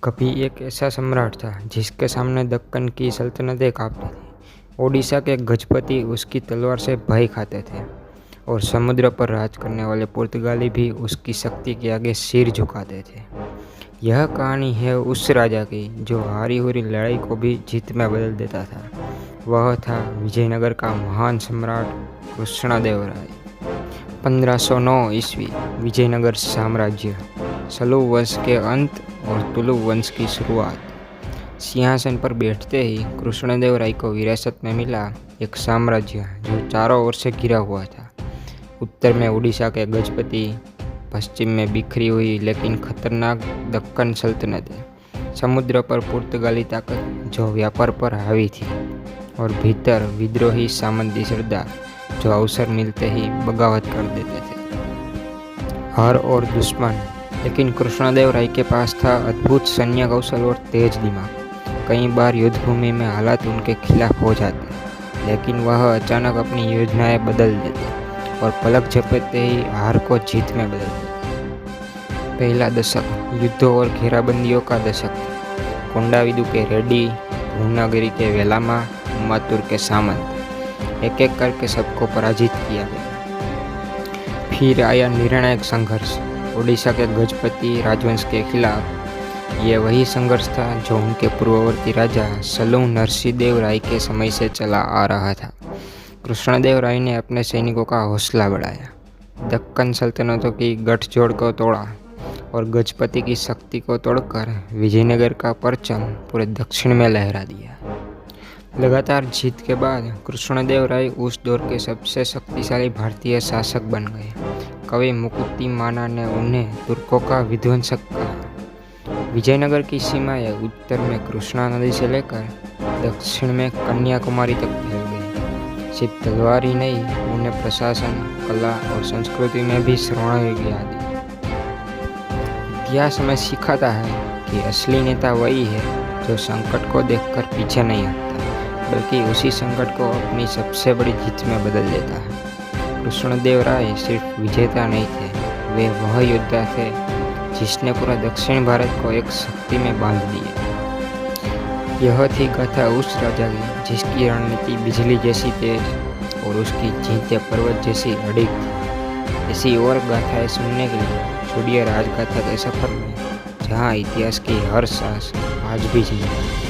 कभी एक ऐसा सम्राट था जिसके सामने दक्कन की सल्तनतें कांपती थी। ओडिशा के गजपति उसकी तलवार से भय खाते थे और समुद्र पर राज करने वाले पुर्तगाली भी उसकी शक्ति के आगे सिर झुकाते थे। यह कहानी है उस राजा की जो हारी हुई लड़ाई को भी जीत में बदल देता था। वह था विजयनगर का महान सम्राट कृष्णदेवराय। 1509 ईस्वी विजयनगर साम्राज्य, सलू वंश के अंत और तुलु वंश की शुरुआत। सिंहासन पर बैठते ही कृष्णदेवराय को विरासत में मिला एक साम्राज्य जो चारों ओर से घिरा हुआ था। उत्तर में उड़ीसा के गजपति, पश्चिम में बिखरी हुई लेकिन खतरनाक दक्कन सल्तनतें, समुद्र पर पुर्तगाली ताकत जो व्यापार पर हावी थी, और भीतर विद्रोही सामंती सरदार जो अवसर मिलते ही बगावत कर देते थे। हर और दुश्मन, लेकिन कृष्णदेवराय के पास था अद्भुत सैन्य कौशल और तेज दिमाग। कई बार युद्धभूमि में हालात उनके खिलाफ हो जाते, लेकिन वह अचानक अपनी योजनाएं बदल देते और पलक झपकते ही हार को जीत में बदल देते। पहला दशक युद्धों और घेराबंदियों का दशक था। कोंडाविदु के रेड्डी, भूनागिरी के वेलामा, मातुर के सामंत, एक एक करके सबको पराजित किया गया। फिर आया निर्णायक संघर्ष ओडिशा के गजपति राजवंश के खिलाफ। ये वही संघर्ष था जो उनके पूर्ववर्ती राजा सलू नरसिंहदेव राय के समय से चला आ रहा था। कृष्णदेवराय ने अपने सैनिकों का हौसला बढ़ाया, दक्कन सल्तनतों की गठजोड़ को तोड़ा और गजपति की शक्ति को तोड़कर विजयनगर का परचम पूरे दक्षिण में लहरा दिया। लगातार जीत के बाद कृष्णदेवराय उस दौर के सबसे शक्तिशाली भारतीय शासक बन गए। कवि मुकुतिमाना ने उन्हें तुर्कों का विध्वंसक कहा। विजयनगर की सीमाएं उत्तर में कृष्णा नदी से लेकर दक्षिण में कन्याकुमारी तक फैल गई। सिर्फ तलवार ही नहीं, उन्हें प्रशासन, कला और संस्कृति में भी स्वर्णयुग दी। इतिहास हमें सिखाता है कि असली नेता वही है जो संकट को देखकर पीछे नहीं हटता, बल्कि उसी संकट को अपनी सबसे बड़ी जीत में बदल देता है। कृष्णदेवराय सिर्फ विजेता नहीं थे, वे वह योद्धा थे जिसने पूरा दक्षिण भारत को एक शक्ति में बांध दिया। यह थी गाथा उस राजा की जिसकी रणनीति बिजली जैसी तेज और उसकी जीतें पर्वत जैसी अडिग थी। ऐसी और गाथाएं सुनने के लिए जुड़िए राजगाथा के सफर में, जहाँ इतिहास की हर सांस आज भी जीवित है।